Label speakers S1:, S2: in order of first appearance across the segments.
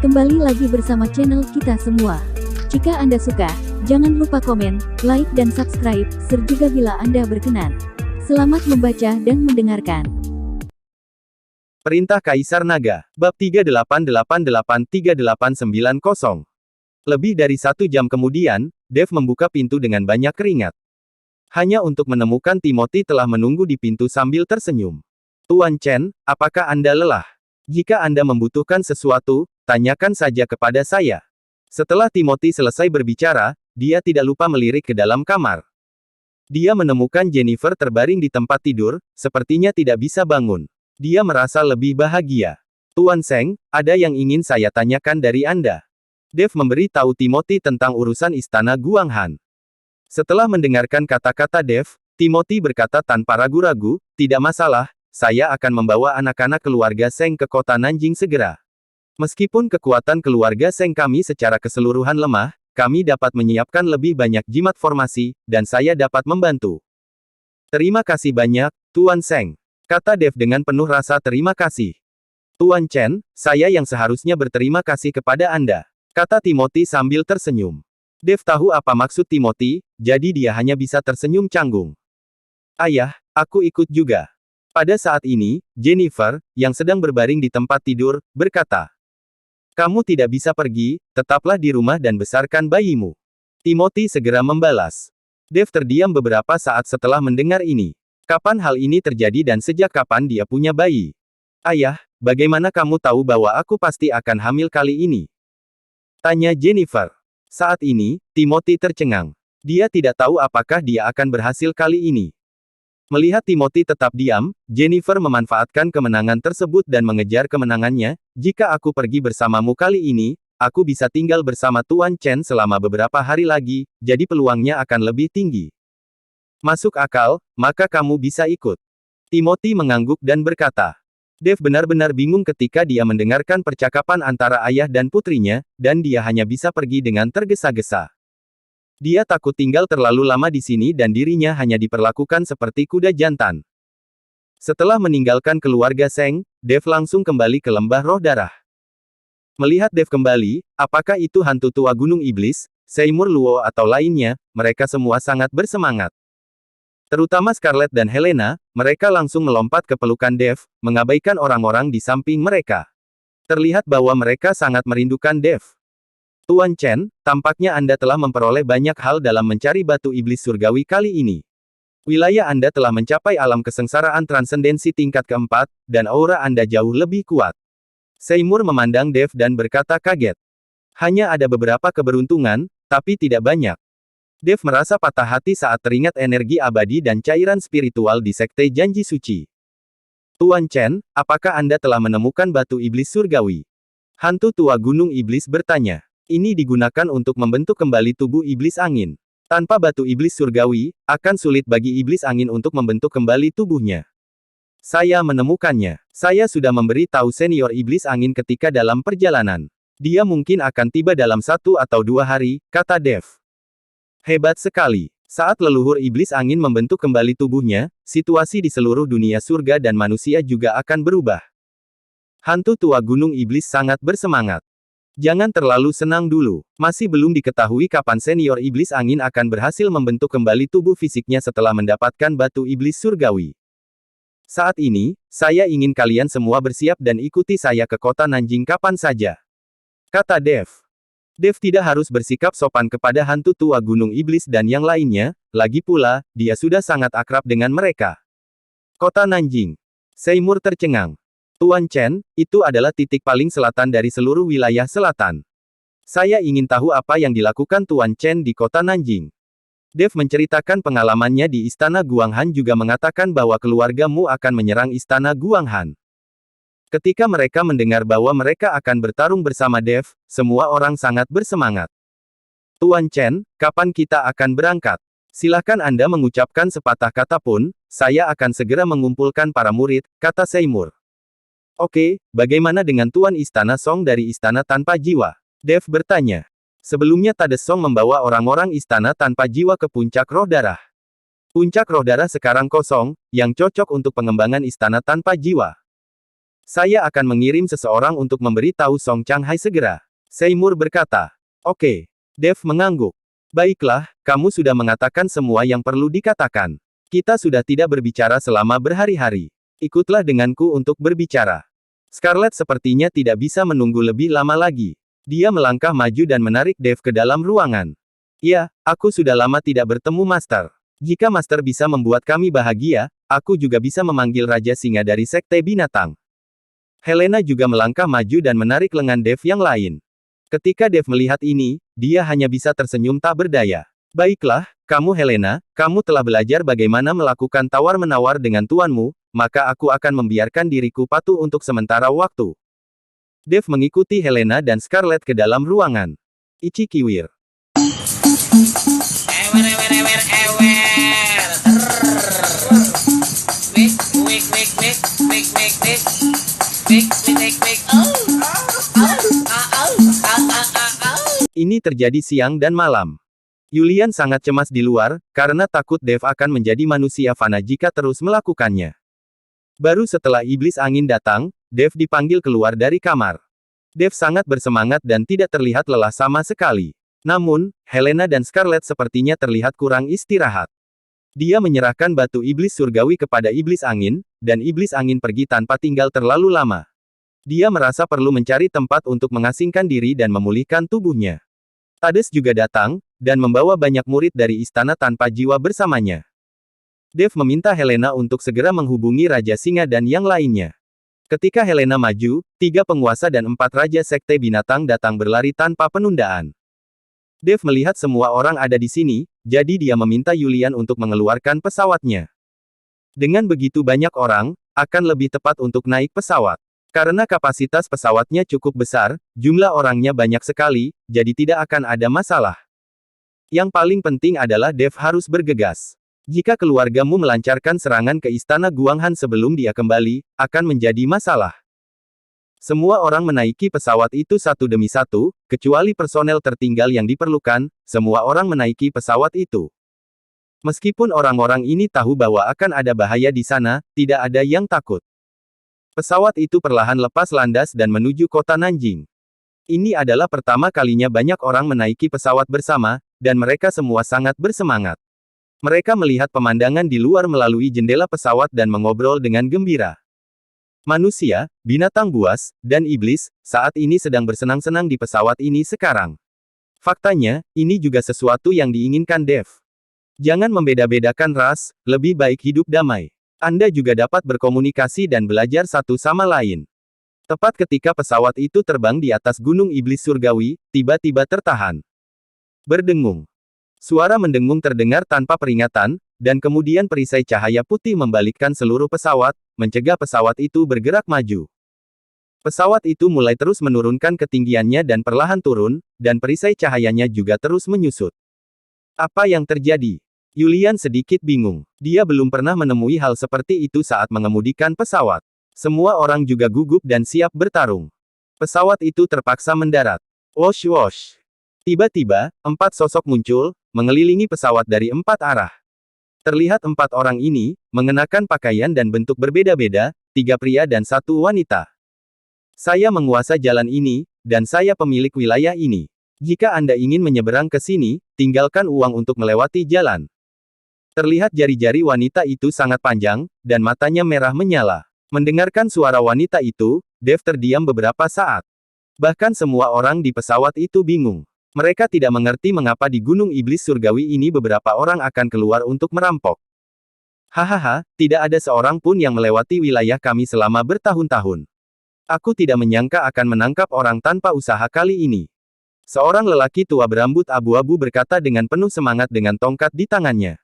S1: Kembali lagi bersama channel kita semua. Jika Anda suka, jangan lupa komen, like dan subscribe, serta bila Anda berkenan. Selamat membaca dan mendengarkan.
S2: Perintah Kaisar Naga, Bab 38883890. Lebih dari 1 jam kemudian, Dev membuka pintu dengan banyak keringat. Hanya untuk menemukan Timothy telah menunggu di pintu sambil tersenyum. Tuan Chen, apakah Anda lelah? Jika Anda membutuhkan sesuatu, tanyakan saja kepada saya. Setelah Timothy selesai berbicara, dia tidak lupa melirik ke dalam kamar. Dia menemukan Jennifer terbaring di tempat tidur, sepertinya tidak bisa bangun. Dia merasa lebih bahagia. Tuan Seng, ada yang ingin saya tanyakan dari Anda. Dev memberi tahu Timothy tentang urusan istana Guanghan. Setelah mendengarkan kata-kata Dev, Timothy berkata tanpa ragu-ragu, tidak masalah, saya akan membawa anak-anak keluarga Seng ke kota Nanjing segera. Meskipun kekuatan keluarga Seng kami secara keseluruhan lemah, kami dapat menyiapkan lebih banyak jimat formasi, dan saya dapat membantu. Terima kasih banyak, Tuan Seng, kata Dev dengan penuh rasa terima kasih. Tuan Chen, saya yang seharusnya berterima kasih kepada Anda, kata Timothy sambil tersenyum. Dev tahu apa maksud Timothy, jadi dia hanya bisa tersenyum canggung. Ayah, aku ikut juga. Pada saat ini, Jennifer, yang sedang berbaring di tempat tidur, berkata, kamu tidak bisa pergi, tetaplah di rumah dan besarkan bayimu. Timothy segera membalas. Dev terdiam beberapa saat setelah mendengar ini. Kapan hal ini terjadi dan sejak kapan dia punya bayi? Ayah, bagaimana kamu tahu bahwa aku pasti akan hamil kali ini? Tanya Jennifer. Saat ini, Timothy tercengang. Dia tidak tahu apakah dia akan berhasil kali ini. Melihat Timothy tetap diam, Jennifer memanfaatkan kemenangan tersebut dan mengejar kemenangannya. Jika aku pergi bersamamu kali ini, aku bisa tinggal bersama Tuan Chen selama beberapa hari lagi, jadi peluangnya akan lebih tinggi. Masuk akal, maka kamu bisa ikut. Timothy mengangguk dan berkata. Dev benar-benar bingung ketika dia mendengarkan percakapan antara ayah dan putrinya, dan dia hanya bisa pergi dengan tergesa-gesa. Dia takut tinggal terlalu lama di sini dan dirinya hanya diperlakukan seperti kuda jantan. Setelah meninggalkan keluarga Seng, Dev langsung kembali ke lembah roh darah. Melihat Dev kembali, apakah itu hantu tua gunung iblis, Seymour Luo atau lainnya, mereka semua sangat bersemangat. Terutama Scarlett dan Helena, mereka langsung melompat ke pelukan Dev, mengabaikan orang-orang di samping mereka. Terlihat bahwa mereka sangat merindukan Dev. Tuan Chen, tampaknya Anda telah memperoleh banyak hal dalam mencari batu iblis surgawi kali ini. Wilayah Anda telah mencapai alam kesengsaraan transendensi tingkat keempat, dan aura Anda jauh lebih kuat. Seymour memandang Dev dan berkata kaget. Hanya ada beberapa keberuntungan, tapi tidak banyak. Dev merasa patah hati saat teringat energi abadi dan cairan spiritual di Sekte Janji Suci. Tuan Chen, apakah Anda telah menemukan batu iblis surgawi? Hantu tua gunung iblis bertanya. Ini digunakan untuk membentuk kembali tubuh iblis angin. Tanpa batu iblis surgawi, akan sulit bagi iblis angin untuk membentuk kembali tubuhnya. Saya menemukannya. Saya sudah memberi tahu senior iblis angin ketika dalam perjalanan. Dia mungkin akan tiba dalam 1 atau 2 hari, kata Dev. Hebat sekali. Saat leluhur iblis angin membentuk kembali tubuhnya, situasi di seluruh dunia surga dan manusia juga akan berubah. Hantu tua gunung iblis sangat bersemangat. Jangan terlalu senang dulu. Masih belum diketahui kapan senior iblis angin akan berhasil membentuk kembali tubuh fisiknya setelah mendapatkan batu iblis surgawi. Saat ini, saya ingin kalian semua bersiap dan ikuti saya ke kota Nanjing kapan saja, kata Dev. Dev tidak harus bersikap sopan kepada hantu tua gunung iblis dan yang lainnya, lagi pula, dia sudah sangat akrab dengan mereka. Kota Nanjing. Seymour tercengang. Tuan Chen, itu adalah titik paling selatan dari seluruh wilayah selatan. Saya ingin tahu apa yang dilakukan Tuan Chen di kota Nanjing. Dev menceritakan pengalamannya di istana Guanghan juga mengatakan bahwa keluargamu akan menyerang istana Guanghan. Ketika mereka mendengar bahwa mereka akan bertarung bersama Dev, semua orang sangat bersemangat. Tuan Chen, kapan kita akan berangkat? Silakan Anda mengucapkan sepatah kata pun, saya akan segera mengumpulkan para murid, kata Seymour. Oke, bagaimana dengan Tuan Istana Song dari Istana Tanpa Jiwa? Dev bertanya. Sebelumnya Tades Song membawa orang-orang Istana Tanpa Jiwa ke puncak roh darah. Puncak roh darah sekarang kosong, yang cocok untuk pengembangan Istana Tanpa Jiwa. Saya akan mengirim seseorang untuk memberi tahu Song Changhai segera. Seymour berkata. Oke. Dev mengangguk. Baiklah, kamu sudah mengatakan semua yang perlu dikatakan. Kita sudah tidak berbicara selama berhari-hari. Ikutlah denganku untuk berbicara. Scarlett sepertinya tidak bisa menunggu lebih lama lagi. Dia melangkah maju dan menarik Dev ke dalam ruangan. Ya, aku sudah lama tidak bertemu Master. Jika Master bisa membuat kami bahagia, aku juga bisa memanggil Raja Singa dari Sekte Binatang. Helena juga melangkah maju dan menarik lengan Dev yang lain. Ketika Dev melihat ini, dia hanya bisa tersenyum tak berdaya. Baiklah, kamu Helena, kamu telah belajar bagaimana melakukan tawar-menawar dengan tuanmu, maka aku akan membiarkan diriku patuh untuk sementara waktu. Dev mengikuti Helena dan Scarlett ke dalam ruangan. Ichi Kiwir. Ini terjadi siang dan malam. Yulian sangat cemas di luar, karena takut Dev akan menjadi manusia fana jika terus melakukannya. Baru setelah iblis angin datang, Dev dipanggil keluar dari kamar. Dev sangat bersemangat dan tidak terlihat lelah sama sekali. Namun, Helena dan Scarlett sepertinya terlihat kurang istirahat. Dia menyerahkan batu iblis surgawi kepada iblis angin, dan iblis angin pergi tanpa tinggal terlalu lama. Dia merasa perlu mencari tempat untuk mengasingkan diri dan memulihkan tubuhnya. Hades juga datang, dan membawa banyak murid dari istana tanpa jiwa bersamanya. Dev meminta Helena untuk segera menghubungi Raja Singa dan yang lainnya. Ketika Helena maju, 3 penguasa dan 4 Raja Sekte Binatang datang berlari tanpa penundaan. Dev melihat semua orang ada di sini, jadi dia meminta Yulian untuk mengeluarkan pesawatnya. Dengan begitu banyak orang, akan lebih tepat untuk naik pesawat. Karena kapasitas pesawatnya cukup besar, jumlah orangnya banyak sekali, jadi tidak akan ada masalah. Yang paling penting adalah Dev harus bergegas. Jika keluargamu melancarkan serangan ke istana Guanghan sebelum dia kembali, akan menjadi masalah. Semua orang menaiki pesawat itu satu demi satu, kecuali personel tertinggal yang diperlukan, semua orang menaiki pesawat itu. Meskipun orang-orang ini tahu bahwa akan ada bahaya di sana, tidak ada yang takut. Pesawat itu perlahan lepas landas dan menuju kota Nanjing. Ini adalah pertama kalinya banyak orang menaiki pesawat bersama, dan mereka semua sangat bersemangat. Mereka melihat pemandangan di luar melalui jendela pesawat dan mengobrol dengan gembira. Manusia, binatang buas, dan iblis, saat ini sedang bersenang-senang di pesawat ini sekarang. Faktanya, ini juga sesuatu yang diinginkan Dev. Jangan membeda-bedakan ras, lebih baik hidup damai. Anda juga dapat berkomunikasi dan belajar satu sama lain. Tepat ketika pesawat itu terbang di atas gunung iblis surgawi, tiba-tiba tertahan. Berdengung. Suara mendengung terdengar tanpa peringatan, dan kemudian perisai cahaya putih membalikkan seluruh pesawat, mencegah pesawat itu bergerak maju. Pesawat itu mulai terus menurunkan ketinggiannya dan perlahan turun, dan perisai cahayanya juga terus menyusut. Apa yang terjadi? Yulian sedikit bingung. Dia belum pernah menemui hal seperti itu saat mengemudikan pesawat. Semua orang juga gugup dan siap bertarung. Pesawat itu terpaksa mendarat. Wosh wosh. Tiba-tiba, 4 sosok muncul, mengelilingi pesawat dari 4 arah. Terlihat 4 orang ini, mengenakan pakaian dan bentuk berbeda-beda, 3 pria dan 1 wanita. Saya menguasai jalan ini, dan saya pemilik wilayah ini. Jika Anda ingin menyeberang ke sini, tinggalkan uang untuk melewati jalan. Terlihat jari-jari wanita itu sangat panjang, dan matanya merah menyala. Mendengarkan suara wanita itu, Dev terdiam beberapa saat. Bahkan semua orang di pesawat itu bingung. Mereka tidak mengerti mengapa di Gunung Iblis Surgawi ini beberapa orang akan keluar untuk merampok. Hahaha, tidak ada seorang pun yang melewati wilayah kami selama bertahun-tahun. Aku tidak menyangka akan menangkap orang tanpa usaha kali ini. Seorang lelaki tua berambut abu-abu berkata dengan penuh semangat dengan tongkat di tangannya.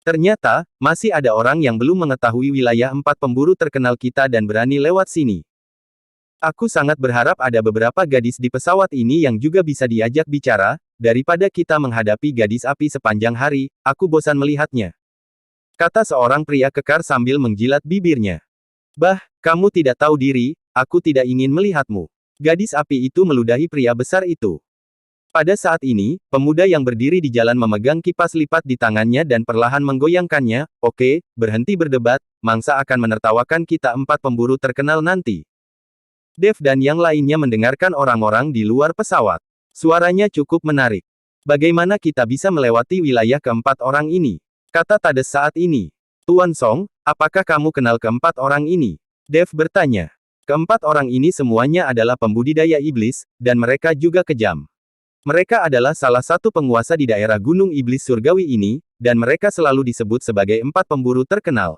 S2: Ternyata, masih ada orang yang belum mengetahui wilayah 4 pemburu terkenal kita dan berani lewat sini. Aku sangat berharap ada beberapa gadis di pesawat ini yang juga bisa diajak bicara, daripada kita menghadapi gadis api sepanjang hari, aku bosan melihatnya. Kata seorang pria kekar sambil menjilat bibirnya. Bah, kamu tidak tahu diri, aku tidak ingin melihatmu. Gadis api itu meludahi pria besar itu. Pada saat ini, pemuda yang berdiri di jalan memegang kipas lipat di tangannya dan perlahan menggoyangkannya. Oke, berhenti berdebat, mangsa akan menertawakan kita empat pemburu terkenal nanti. Dev dan yang lainnya mendengarkan orang-orang di luar pesawat. Suaranya cukup menarik. Bagaimana kita bisa melewati wilayah keempat orang ini? Kata Tades saat ini. Tuan Song, apakah kamu kenal keempat orang ini? Dev bertanya. Keempat orang ini semuanya adalah pembudidaya iblis, dan mereka juga kejam. Mereka adalah salah satu penguasa di daerah Gunung Iblis Surgawi ini, dan mereka selalu disebut sebagai empat pemburu terkenal.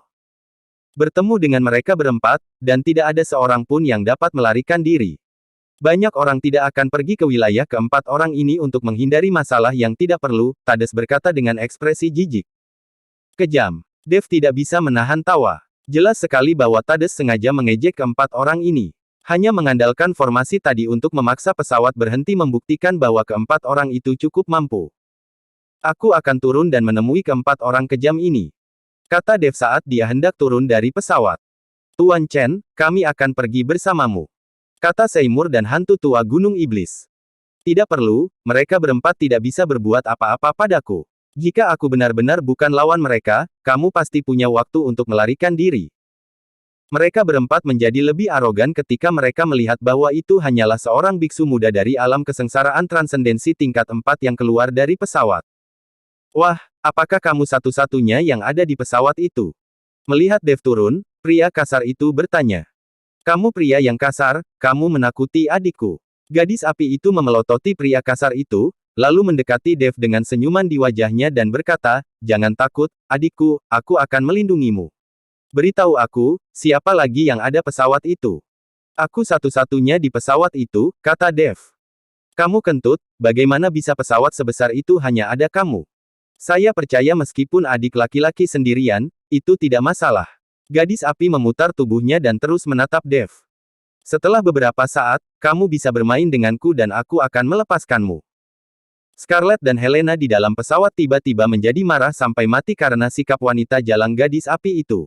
S2: Bertemu dengan mereka berempat, dan tidak ada seorang pun yang dapat melarikan diri. Banyak orang tidak akan pergi ke wilayah keempat orang ini untuk menghindari masalah yang tidak perlu, Tades berkata dengan ekspresi jijik. Kejam. Dev tidak bisa menahan tawa. Jelas sekali bahwa Tades sengaja mengejek keempat orang ini. Hanya mengandalkan formasi tadi untuk memaksa pesawat berhenti membuktikan bahwa keempat orang itu cukup mampu. Aku akan turun dan menemui keempat orang kejam ini. Kata Dev saat dia hendak turun dari pesawat. Tuan Chen, kami akan pergi bersamamu. Kata Seymour dan hantu tua Gunung Iblis. Tidak perlu, mereka berempat tidak bisa berbuat apa-apa padaku. Jika aku benar-benar bukan lawan mereka, kamu pasti punya waktu untuk melarikan diri. Mereka berempat menjadi lebih arogan ketika mereka melihat bahwa itu hanyalah seorang biksu muda dari alam kesengsaraan transendensi tingkat 4 yang keluar dari pesawat. Wah, apakah kamu satu-satunya yang ada di pesawat itu? Melihat Dev turun, pria kasar itu bertanya. Kamu pria yang kasar, kamu menakuti adikku. Gadis api itu memelototi pria kasar itu, lalu mendekati Dev dengan senyuman di wajahnya dan berkata, jangan takut, adikku, aku akan melindungimu. Beritahu aku, siapa lagi yang ada pesawat itu? Aku satu-satunya di pesawat itu, kata Dev. Kamu kentut, bagaimana bisa pesawat sebesar itu hanya ada kamu? Saya percaya meskipun adik laki-laki sendirian, itu tidak masalah. Gadis api memutar tubuhnya dan terus menatap Dev. Setelah beberapa saat, kamu bisa bermain denganku dan aku akan melepaskanmu. Scarlett dan Helena di dalam pesawat tiba-tiba menjadi marah sampai mati karena sikap wanita jalang gadis api itu.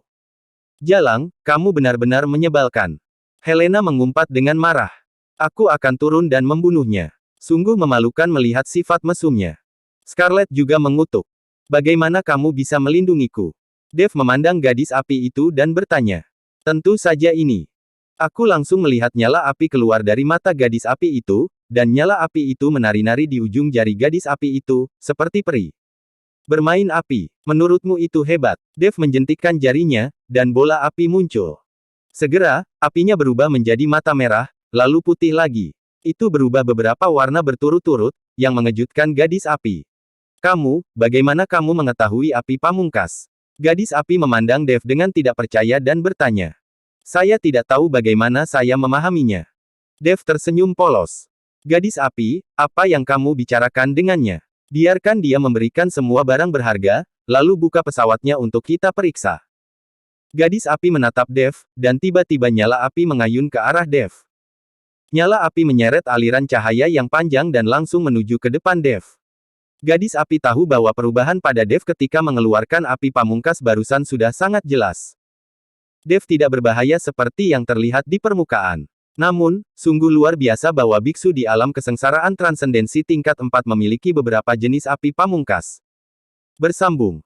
S2: Jalang, kamu benar-benar menyebalkan. Helena mengumpat dengan marah. Aku akan turun dan membunuhnya. Sungguh memalukan melihat sifat mesumnya. Scarlett juga mengutuk. Bagaimana kamu bisa melindungiku? Dev memandang gadis api itu dan bertanya. Tentu saja ini. Aku langsung melihat nyala api keluar dari mata gadis api itu, dan nyala api itu menari-nari di ujung jari gadis api itu, seperti peri. Bermain api, menurutmu itu hebat? Dev menjentikkan jarinya, dan bola api muncul. Segera, apinya berubah menjadi mata merah, lalu putih lagi. Itu berubah beberapa warna berturut-turut, yang mengejutkan gadis api. Kamu, bagaimana kamu mengetahui api pamungkas? Gadis api memandang Dev dengan tidak percaya dan bertanya. Saya tidak tahu bagaimana saya memahaminya. Dev tersenyum polos. Gadis api, apa yang kamu bicarakan dengannya? Biarkan dia memberikan semua barang berharga, lalu buka pesawatnya untuk kita periksa. Gadis api menatap Dev, dan tiba-tiba nyala api mengayun ke arah Dev. Nyala api menyeret aliran cahaya yang panjang dan langsung menuju ke depan Dev. Gadis api tahu bahwa perubahan pada Dev ketika mengeluarkan api pamungkas barusan sudah sangat jelas. Dev tidak berbahaya seperti yang terlihat di permukaan. Namun, sungguh luar biasa bahwa biksu di alam kesengsaraan transendensi tingkat 4 memiliki beberapa jenis api pamungkas. Bersambung.